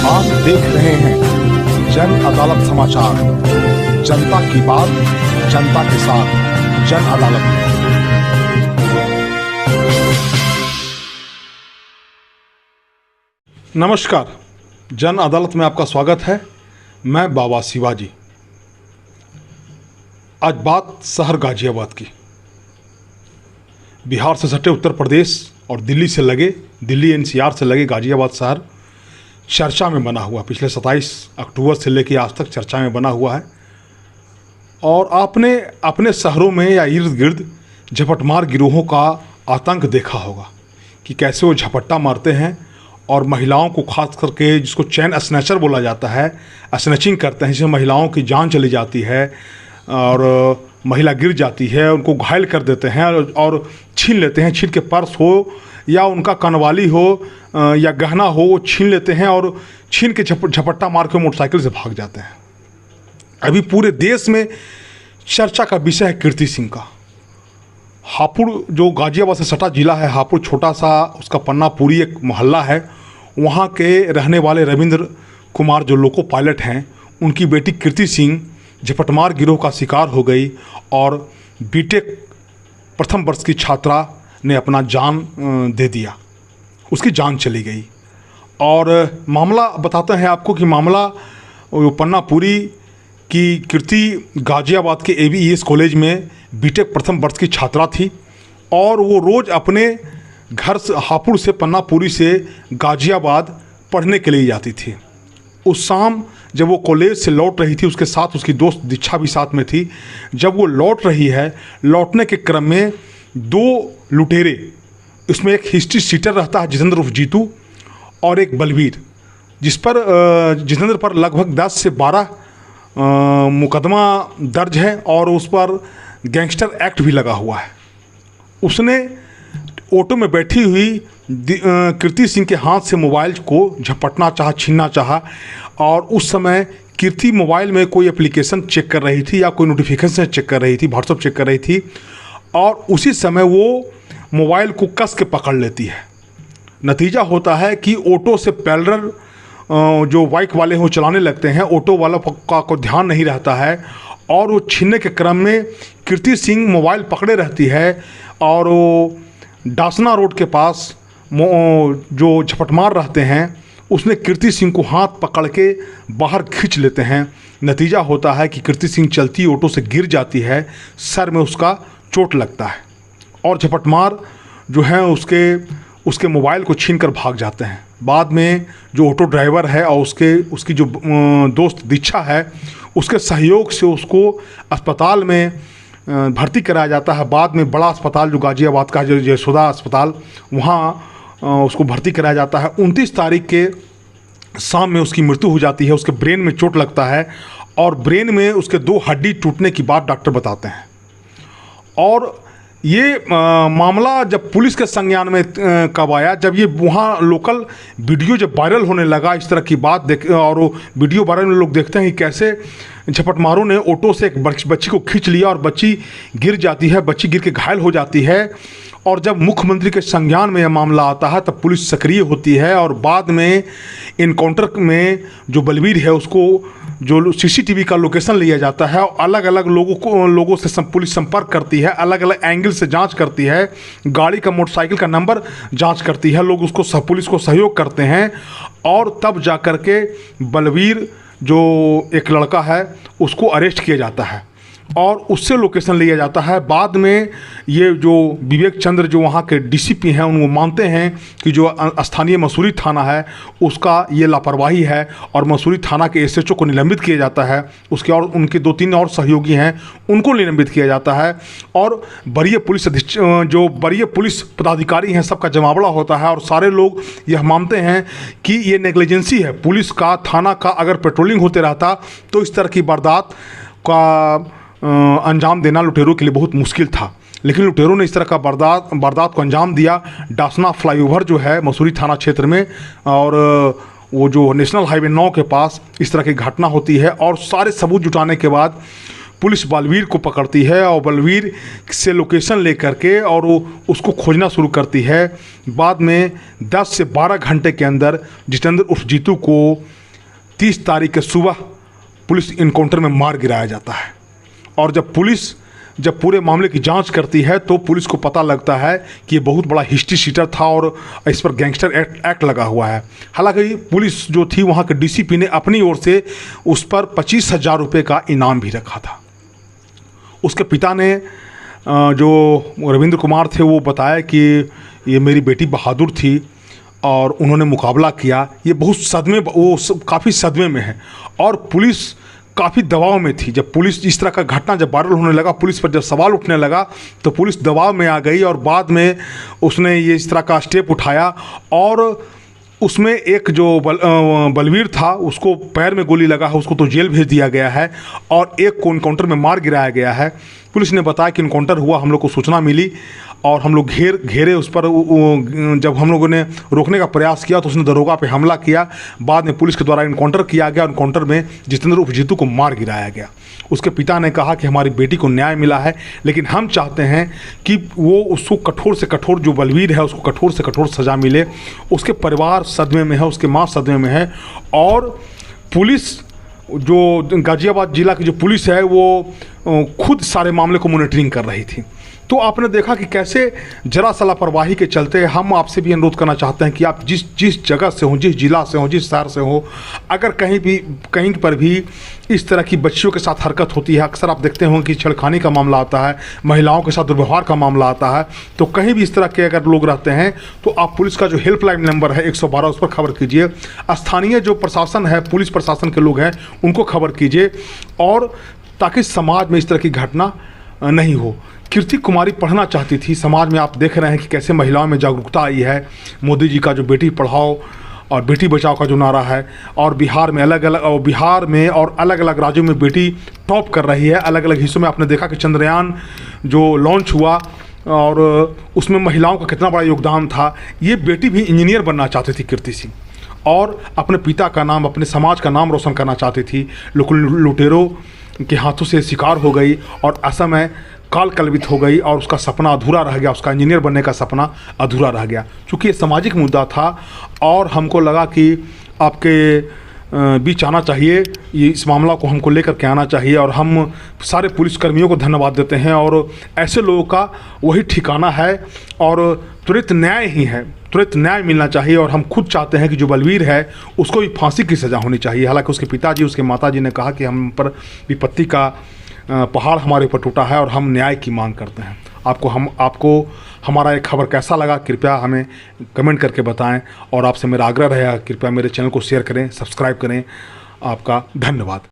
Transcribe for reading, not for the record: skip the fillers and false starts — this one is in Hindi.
आप देख रहे हैं जन अदालत समाचार। जनता की बात, जनता के साथ, जन अदालत। नमस्कार, जन अदालत में आपका स्वागत है। मैं बाबा शिवाजी। आज बात शहर गाजियाबाद की। बिहार से सटे उत्तर प्रदेश और दिल्ली से लगे, दिल्ली एनसीआर से लगे गाजियाबाद शहर चर्चा में बना हुआ, पिछले 27 अक्टूबर से लेकर आज तक चर्चा में बना हुआ है। और आपने अपने शहरों में या इर्द गिर्द झपटमार गिरोहों का आतंक देखा होगा कि कैसे वो झपट्टा मारते हैं और महिलाओं को खास करके, जिसको चैन स्नैचर बोला जाता है, स्नैचिंग करते हैं, जिसमें महिलाओं की जान चली जाती है और महिला गिर जाती है, उनको घायल कर देते हैं और छीन लेते हैं। छीन के पर्स हो या उनका कनवाली हो या गहना हो, वो छीन लेते हैं और छीन के झपट्टा मार के मोटरसाइकिल से भाग जाते हैं। अभी पूरे देश में चर्चा का विषय है कीर्ति सिंह का। हापुड़ जो गाजियाबाद से सटा जिला है, हापुड़ छोटा सा उसका पन्नापुरी एक मोहल्ला है, वहाँ के रहने वाले रविंद्र कुमार जो लोको पायलट हैं, उनकी बेटी कीर्ति सिंह झपटमार गिरोह का शिकार हो गई और बीटेक प्रथम वर्ष की छात्रा ने अपना जान दे दिया, उसकी जान चली गई। और मामला बताते हैं आपको कि मामला पन्नापुरी की कीर्ति गाजियाबाद के ABES कॉलेज में बीटेक प्रथम वर्ष की छात्रा थी और वो रोज़ अपने घर से हापुड़ से पन्नापुरी से गाजियाबाद पढ़ने के लिए जाती थी। उस शाम जब वो कॉलेज से लौट रही थी, उसके साथ उसकी दोस्त दीक्षा भी साथ में थी। जब वो लौट रही है, लौटने के क्रम में 2 लुटेरे, इसमें एक हिस्ट्री सीटर रहता है जितेंद्र उर्फ जीतू और एक बलवीर, जिस पर जितेंद्र पर लगभग 10 से 12 मुकदमा दर्ज है और उस पर गैंगस्टर एक्ट भी लगा हुआ है। उसने ऑटो में बैठी हुई कीर्ति सिंह के हाथ से मोबाइल को झपटना चाहा, छीनना चाहा और उस समय कीर्ति मोबाइल में कोई एप्लीकेशन चेक कर रही थी या कोई नोटिफिकेशन चेक कर रही थी, व्हाट्सएप चेक कर रही थी और उसी समय वो मोबाइल को कस के पकड़ लेती है। नतीजा होता है कि ऑटो से पैरेलल जो बाइक वाले हो चलाने लगते हैं, ऑटो वाला का को ध्यान नहीं रहता है और वो छीनने के क्रम में कीर्ति सिंह मोबाइल पकड़े रहती है और वो डासना रोड के पास जो झपटमार रहते हैं, उसने कीर्ति सिंह को हाथ पकड़ के बाहर खींच लेते हैं। नतीजा होता है कि कीर्ति सिंह चलती ऑटो से गिर जाती है, सर में उसका चोट लगता है और झपटमार जो है उसके मोबाइल को छीन कर भाग जाते हैं। बाद में जो ऑटो ड्राइवर है और उसकी जो दोस्त दीक्षा है, उसके सहयोग से उसको अस्पताल में भर्ती कराया जाता है। बाद में बड़ा अस्पताल जो गाजियाबाद का जो यशोदा अस्पताल, वहाँ उसको भर्ती कराया जाता है। 29 तारीख के शाम में उसकी मृत्यु हो जाती है। उसके ब्रेन में चोट लगता है और ब्रेन में उसके 2 हड्डी टूटने की बात डॉक्टर बताते हैं। और ये मामला जब पुलिस के संज्ञान में कब आया, जब ये वहाँ लोकल वीडियो जब वायरल होने लगा, इस तरह की बात देख और वो वीडियो वायरल में लोग देखते हैं कि कैसे झपटमारों ने ऑटो से एक बच्ची को खींच लिया और बच्ची गिर जाती है, बच्ची गिर के घायल हो जाती है। और जब मुख्यमंत्री के संज्ञान में यह मामला आता है तब पुलिस सक्रिय होती है और बाद में इनकाउंटर में जो बलवीर है उसको जो CCTV का लोकेशन लिया जाता है और अलग अलग लोगों से पुलिस संपर्क करती है, अलग अलग एंगल से जांच करती है, गाड़ी का मोटरसाइकिल का नंबर जांच करती है, लोग उसको पुलिस को सहयोग करते हैं और तब जा कर के बलवीर जो एक लड़का है उसको अरेस्ट किया जाता है और उससे लोकेशन लिया जाता है। बाद में ये जो विवेक चंद्र जो वहाँ के DCP हैं, उनको मानते हैं कि जो स्थानीय मसूरी थाना है उसका ये लापरवाही है और मसूरी थाना के SHO को निलंबित किया जाता है। उसके और उनके 2-3 और सहयोगी हैं, उनको निलंबित किया जाता है और वरीय पुलिस पदाधिकारी हैं, सबका जमावड़ा होता है और सारे लोग यह मानते हैं कि ये नेग्लिजेंसी है पुलिस का, थाना का। अगर पेट्रोलिंग होते रहता तो इस तरह की वारदात का अंजाम देना लुटेरों के लिए बहुत मुश्किल था, लेकिन लुटेरों ने इस तरह का वारदात को अंजाम दिया। डासना फ्लाईओवर जो है मसूरी थाना क्षेत्र में और वो जो नेशनल हाईवे 9 के पास इस तरह की घटना होती है और सारे सबूत जुटाने के बाद पुलिस बलवीर को पकड़ती है और बलवीर से लोकेशन लेकर के और उसको खोजना शुरू करती है। बाद में 10 से 12 घंटे के अंदर जितेंद्र उर्फ जीतू को 30 तारीख के सुबह पुलिस इनकाउंटर में मार गिराया जाता है। और जब पूरे मामले की जांच करती है तो पुलिस को पता लगता है कि ये बहुत बड़ा हिस्ट्री शीटर था और इस पर गैंगस्टर एक्ट लगा हुआ है। हालांकि पुलिस जो थी वहाँ के डीसीपी ने अपनी ओर से उस पर 25,000 रुपये का इनाम भी रखा था। उसके पिता ने जो रविंद्र कुमार थे वो बताया कि ये मेरी बेटी बहादुर थी और उन्होंने मुकाबला किया। ये बहुत काफ़ी सदमे में है और पुलिस काफ़ी दबाव में थी। जब पुलिस इस तरह का घटना जब वायरल होने लगा, पुलिस पर जब सवाल उठने लगा तो पुलिस दबाव में आ गई और बाद में उसने ये इस तरह का स्टेप उठाया और उसमें एक जो बलवीर था उसको पैर में गोली लगा है, उसको तो जेल भेज दिया गया है और एक को इनकाउंटर में मार गिराया गया है। पुलिस ने बताया कि इनकाउंटर हुआ, हम लोग को सूचना मिली और हम लोग घेरे उस पर। जब हम लोगों ने रोकने का प्रयास किया तो उसने दरोगा पे हमला किया। बाद में पुलिस के द्वारा इनकाउंटर किया गया। इनकाउंटर में जितेंद्र उर्फ जीतू को मार गिराया गया। उसके पिता ने कहा कि हमारी बेटी को न्याय मिला है, लेकिन हम चाहते हैं कि वो उसको कठोर से कठोर, जो बलवीर है उसको कठोर से कठोर सज़ा मिले। उसके परिवार सदमे में है, उसके माँ सदमे में है और पुलिस जो गाज़ियाबाद ज़िला की जो पुलिस है वो खुद सारे मामले को मॉनिटरिंग कर रही थी। तो आपने देखा कि कैसे जरा सा लापरवाही के चलते हम आपसे भी अनुरोध करना चाहते हैं कि आप जिस जगह से हों, जिस जिला से हों, जिस शहर से हों, अगर कहीं पर भी इस तरह की बच्चियों के साथ हरकत होती है, अक्सर आप देखते होंगे कि छेड़खानी का मामला आता है, महिलाओं के साथ दुर्व्यवहार का मामला आता है, तो कहीं भी इस तरह के अगर लोग रहते हैं तो आप पुलिस का जो हेल्पलाइन नंबर है 112 उस पर खबर कीजिए। स्थानीय जो प्रशासन है, पुलिस प्रशासन के लोग हैं, उनको खबर कीजिए और ताकि समाज में इस तरह की घटना नहीं हो। कीर्ति कुमारी पढ़ना चाहती थी। समाज में आप देख रहे हैं कि कैसे महिलाओं में जागरूकता आई है। मोदी जी का जो बेटी पढ़ाओ और बेटी बचाओ का जो नारा है, और बिहार में और अलग अलग राज्यों में बेटी टॉप कर रही है। अलग अलग हिस्सों में आपने देखा कि चंद्रयान जो लॉन्च हुआ और उसमें महिलाओं का कितना बड़ा योगदान था। ये बेटी भी इंजीनियर बनना चाहती थी कीर्ति सिंह और अपने पिता का नाम, अपने समाज का नाम रोशन करना चाहती थी। लुटेरों के हाथों से शिकार हो गई और असम में काल कलवित हो गई और उसका सपना अधूरा रह गया, उसका इंजीनियर बनने का सपना अधूरा रह गया। चूँकि ये सामाजिक मुद्दा था और हमको लगा कि आपके बीच आना चाहिए, ये इस मामला को हमको लेकर के आना चाहिए और हम सारे पुलिसकर्मियों को धन्यवाद देते हैं। और ऐसे लोगों का वही ठिकाना है और त्वरित न्याय ही है, त्वरित न्याय मिलना चाहिए। और हम खुद चाहते हैं कि जो बलवीर है उसको भी फांसी की सज़ा होनी चाहिए। हालांकि उसके पिताजी, उसके माताजी ने कहा कि हम पर विपत्ति का पहाड़ हमारे ऊपर टूटा है और हम न्याय की मांग करते हैं। आपको हमारा ये खबर कैसा लगा कृपया हमें कमेंट करके बताएं और आपसे मेरा आग्रह रहेगा कृपया मेरे चैनल को शेयर करें, सब्सक्राइब करें। आपका धन्यवाद।